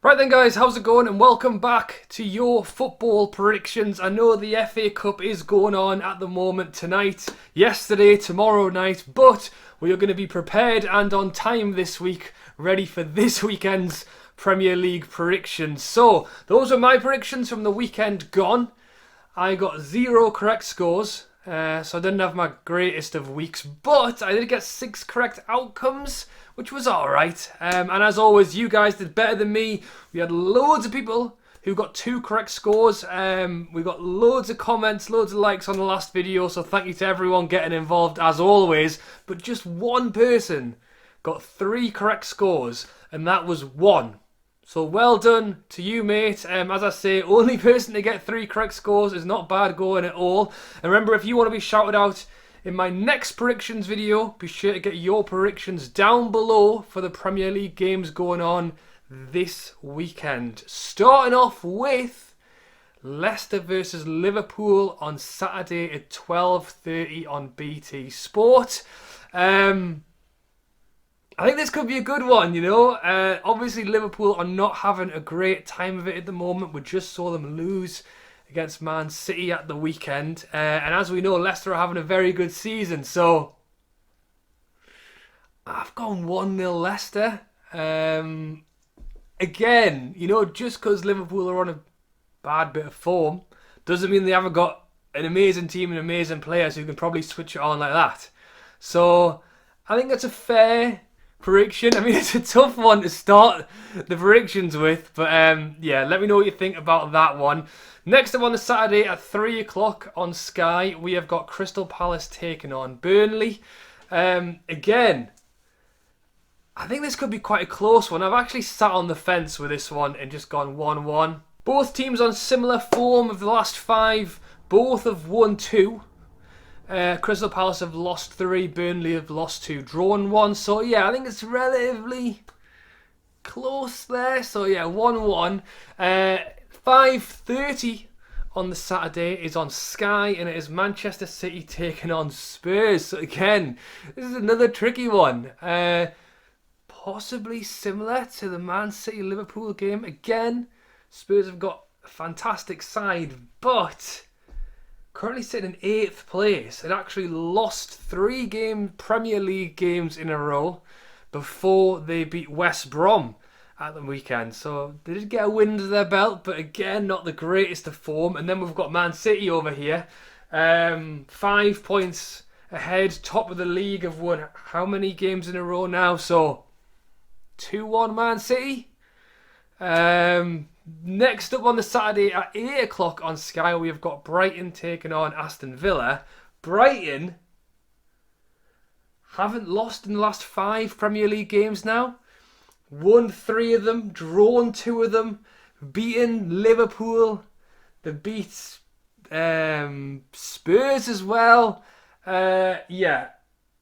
Right then guys, how's it going and welcome back to your football predictions. I know the FA Cup is going on at the moment tonight, yesterday, tomorrow night, but we are going to be prepared and on time this week, ready for this weekend's Premier League predictions. So, those are my predictions from the weekend gone. I got 0 correct scores, so I didn't have my greatest of weeks, but I did get 6 correct outcomes, which was alright. And as always, you guys did better than me. We had loads of people who got 2 correct scores. We got loads of comments, loads of likes on the last video, so thank you to everyone getting involved as always. But just one person got 3 correct scores, and that was one. So well done to you, mate. As I say, only person to get 3 correct scores is not bad going at all. And remember, if you want to be shouted out in my next predictions video, be sure to get your predictions down below for the Premier League games going on this weekend. Starting off with Leicester versus Liverpool on Saturday at 12:30 on BT Sport. I think this could be a good one, you know. Obviously, Liverpool are not having a great time of it at the moment. We just saw them lose against Man City at the weekend. And as we know, Leicester are having a very good season. So, I've gone 1-0 Leicester. Again, you know, just because Liverpool are on a bad bit of form doesn't mean they haven't got an amazing team and amazing players who can probably switch it on like that. So, I think that's a fair prediction. I mean, it's a tough one to start the predictions with, but yeah, let me know what you think about that one. Next up on the Saturday at 3 o'clock on Sky, we have got Crystal Palace taking on Burnley. Again, I think this could be quite a close one. I've actually sat on the fence with this one and just gone 1-1. Both teams on similar form of the last 5. Both have won 2. Crystal Palace have lost 3, Burnley have lost 2, drawn 1. So yeah, I think it's relatively close there. So yeah, 1-1. 5:30 on the Saturday is on Sky, and it is Manchester City taking on Spurs. So again, this is another tricky one. Possibly similar to the Man City-Liverpool game. Again, Spurs have got a fantastic side, but currently sitting in 8th place. It actually lost 3 Premier League games in a row before they beat West Brom at the weekend. So they did get a win under their belt, but again, not the greatest of form. And then we've got Man City over here. 5 points ahead, top of the league, have won how many games in a row now? So 2-1 Man City. Next up on the Saturday at 8 o'clock on Sky, we have got Brighton taking on Aston Villa. Brighton haven't lost in the last 5 Premier League games now. Won 3 of them, drawn 2 of them, beaten Liverpool. They beat Spurs as well. Yeah,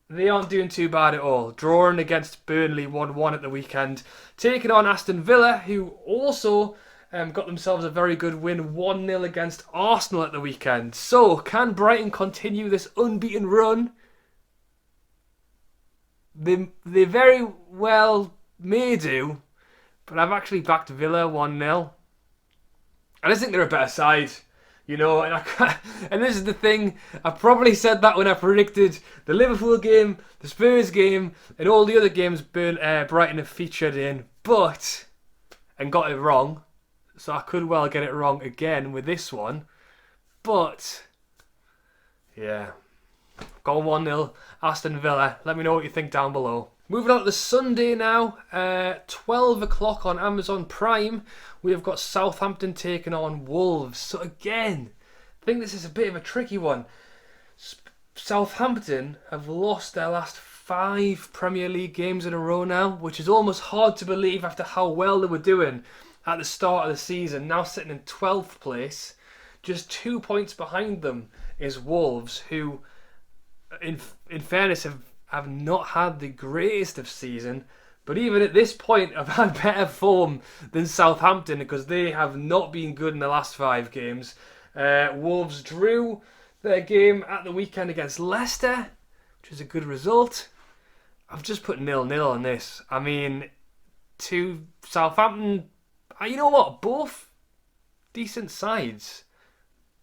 they aren't doing too bad at all. Drawing against Burnley 1-1 at the weekend. Taking on Aston Villa, who also got themselves a very good win 1-0 against Arsenal at the weekend. So, can Brighton continue this unbeaten run? They very well may do, but I've actually backed Villa 1-0. I just think they're a better side, you know, and this is the thing, I probably said that when I predicted the Liverpool game, the Spurs game, and all the other games Brighton have featured in, and got it wrong. So I could well get it wrong again with this one. But, yeah. Gone 1-0, Aston Villa. Let me know what you think down below. Moving on to the Sunday now. 12 o'clock on Amazon Prime. We have got Southampton taking on Wolves. So again, I think this is a bit of a tricky one. Southampton have lost their last 5 Premier League games in a row now, which is almost hard to believe after how well they were doing at the start of the season. Now sitting in 12th place, just 2 points behind them is Wolves, who, in fairness, have not had the greatest of season, but even at this point have had better form than Southampton because they have not been good in the last 5 games. Wolves drew their game at the weekend against Leicester, which is a good result. I've just put 0-0 on this. I mean, to Southampton You know what? Both decent sides.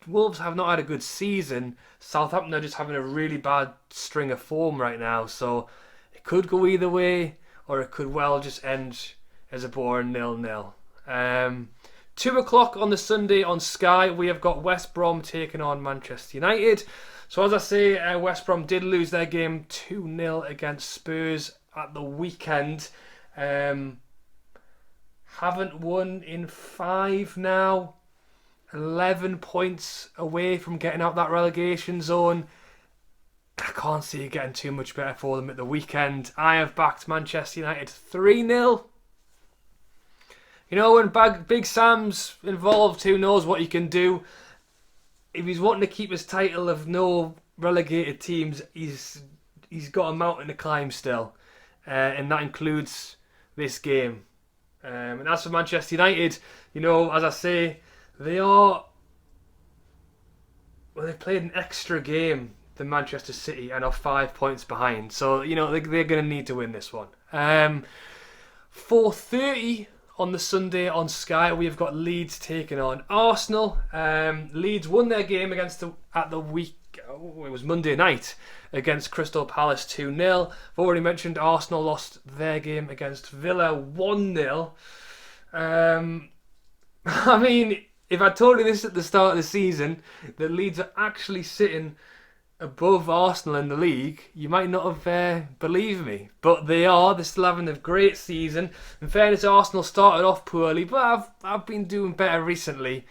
Wolves have not had a good season. Southampton are just having a really bad string of form right now. So it could go either way, or it could well just end as a boring 0-0. 2 o'clock on the Sunday on Sky, we have got West Brom taking on Manchester United. So as I say, West Brom did lose their game 2-0 against Spurs at the weekend. Haven't won in 5 now. 11 points away from getting out that relegation zone. I can't see it getting too much better for them at the weekend. I have backed Manchester United 3-0. You know, when Big Sam's involved, who knows what he can do. If he's wanting to keep his title of no relegated teams, he's got a mountain to climb still. And that includes this game. And as for Manchester United, you know, as I say, they've played an extra game than Manchester City and are 5 points behind. So, you know, they're going to need to win this one. 4:30 on the Sunday on Sky, we've got Leeds taking on Arsenal. Leeds won their game it was Monday night against Crystal Palace 2-0. I've already mentioned Arsenal lost their game against Villa 1-0. I mean, if I told you this at the start of the season, that Leeds are actually sitting above Arsenal in the league, you might not have believed me. But they are. They're still having a great season. In fairness, Arsenal started off poorly, but I've been doing better recently.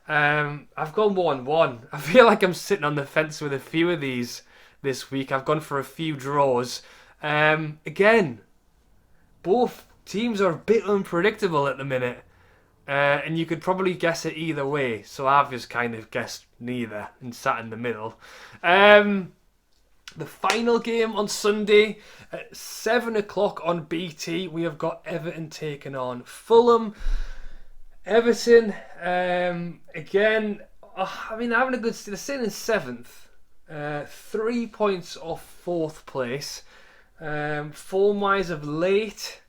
I've gone 1-1. I feel like I'm sitting on the fence with a few of these this week. I've gone for a few draws. Again, both teams are a bit unpredictable at the minute. And you could probably guess it either way. So I've just kind of guessed neither and sat in the middle. The final game on Sunday at 7 o'clock on BT, we have got Everton taking on Fulham. Everton, again, having a good season. They're sitting in 7th. 3 points off 4th place. Form-wise of late,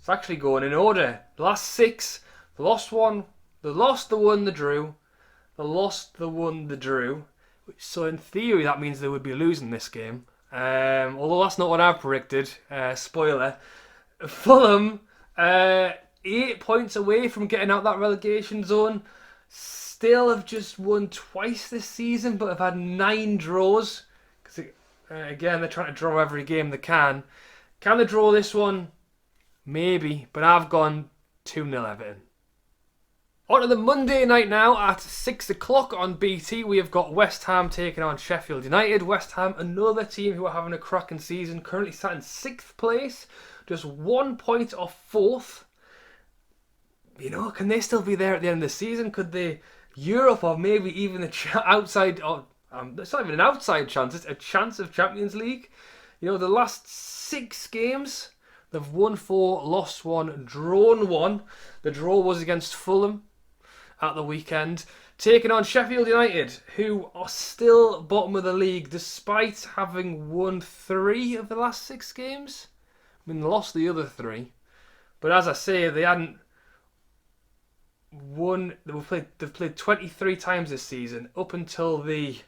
it's actually going in order. The last 6, the lost one, the lost, the won, the drew, the lost, the won, the drew. So in theory, that means they would be losing this game. Although that's not what I've predicted. Spoiler. Fulham, 8 points away from getting out that relegation zone. Still have just won twice this season, but have had 9 draws. Because again, they're trying to draw every game they can. Can they draw this one? Maybe, but I've gone 2-0 Everton. On to the Monday night now at 6 o'clock on BT. We have got West Ham taking on Sheffield United. West Ham, another team who are having a cracking season, currently sat in 6th place, just 1 point off 4th. You know, can they still be there at the end of the season? Could they Europe or maybe even outside? It's not even an outside chance. It's a chance of Champions League. You know, the last 6 games, they've won 4, lost 1, drawn 1. The draw was against Fulham at the weekend. Taking on Sheffield United, who are still bottom of the league despite having won 3 of the last 6 games. I mean, they lost the other 3. But as I say, they hadn't won. They've played 23 times this season, up until the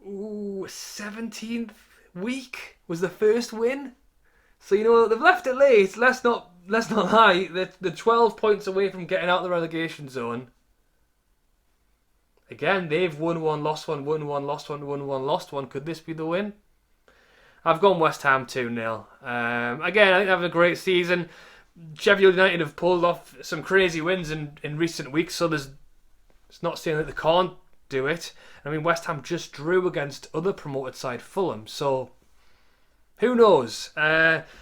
17th week was the first win. So, you know, they've left it late. Let's not lie. They're 12 points away from getting out the relegation zone. Again, they've won 1, lost 1, won 1, lost 1, won 1, lost 1. Could this be the win? I've gone West Ham 2-0. Again, I think they have a great season. Sheffield United have pulled off some crazy wins in recent weeks, so it's not saying that they can't do it. I mean, West Ham just drew against other promoted side Fulham, so who knows?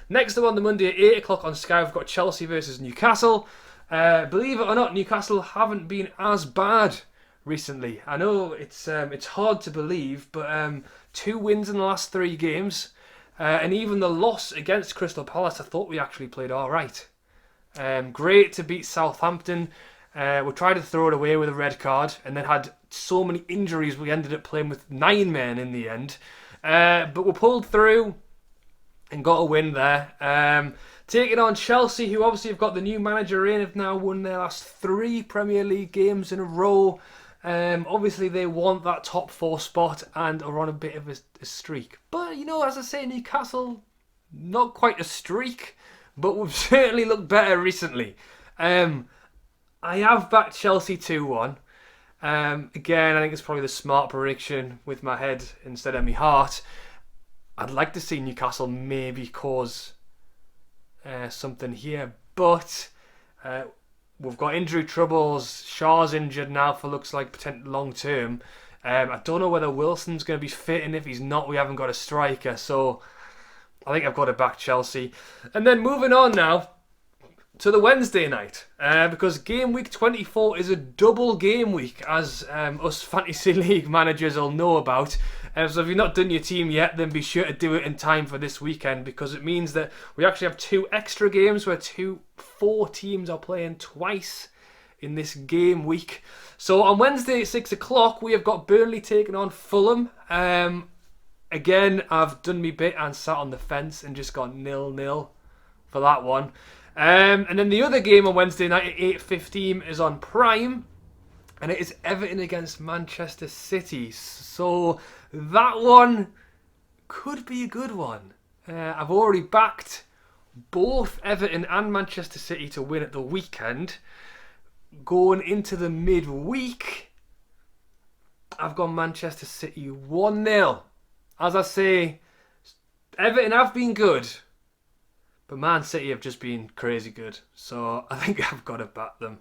Next up on the Monday at 8 o'clock on Sky, we've got Chelsea versus Newcastle. Believe it or not, Newcastle haven't been as bad recently. I know it's hard to believe, but 2 wins in the last 3 games. And even the loss against Crystal Palace, I thought we actually played all right. Great to beat Southampton. We tried to throw it away with a red card and then had so many injuries we ended up playing with 9 men in the end. But we pulled through and got a win there. taking on Chelsea, who obviously have got the new manager in, have now won their last 3 Premier League games in a row. Obviously they want that top 4 spot and are on a bit of a streak. But, you know, as I say, Newcastle, not quite a streak, but we've certainly looked better recently. I have backed Chelsea 2-1. Again, I think it's probably the smart prediction with my head instead of my heart. I'd like to see Newcastle maybe cause something here, but we've got injury troubles. Shaw's injured now for looks like potential long term. I don't know whether Wilson's going to be fit, and if he's not, we haven't got a striker. So I think I've got to back Chelsea. And then moving on now to the Wednesday night, because game week 24 is a double game week, as us fantasy league managers will know about. So if you've not done your team yet, then be sure to do it in time for this weekend, because it means that we actually have 2 extra games where 4 teams are playing twice in this game week. So on Wednesday at 6 o'clock, we have got Burnley taking on Fulham. Again, I've done me bit and sat on the fence and just gone 0-0 for that one. And then the other game on Wednesday night at 8:15 is on Prime, and it is Everton against Manchester City. So that one could be a good one. I've already backed both Everton and Manchester City to win at the weekend. Going into the midweek, I've got Manchester City 1-0. As I say, Everton have been good, but Man City have just been crazy good. So I think I've got to back them.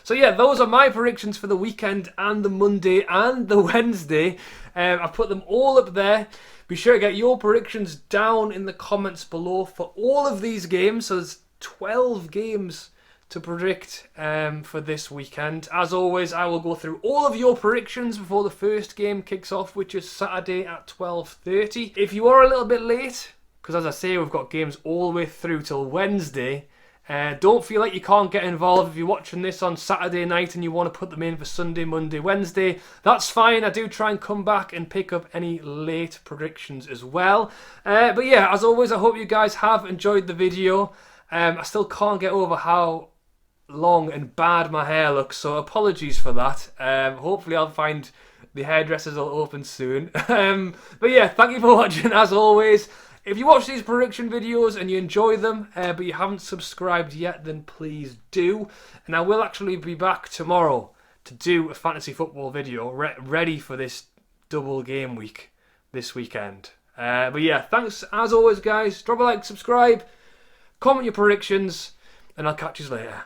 So yeah, those are my predictions for the weekend and the Monday and the Wednesday. I've put them all up there. Be sure to get your predictions down in the comments below for all of these games. So there's 12 games to predict for this weekend. As always, I will go through all of your predictions before the first game kicks off, which is Saturday at 12:30. If you are a little bit late, because as I say, we've got games all the way through till Wednesday, don't feel like you can't get involved. If you're watching this on Saturday night and you want to put them in for Sunday, Monday, Wednesday, that's fine. I do try and come back and pick up any late predictions as well. But yeah, as always, I hope you guys have enjoyed the video. I still can't get over how long and bad my hair looks, so apologies for that. Hopefully I'll find the hairdressers will open soon. But yeah, thank you for watching as always. If you watch these prediction videos and you enjoy them, but you haven't subscribed yet, then please do. And I will actually be back tomorrow to do a fantasy football video ready for this double game week this weekend. But yeah, thanks as always, guys. Drop a like, subscribe, comment your predictions, and I'll catch you later.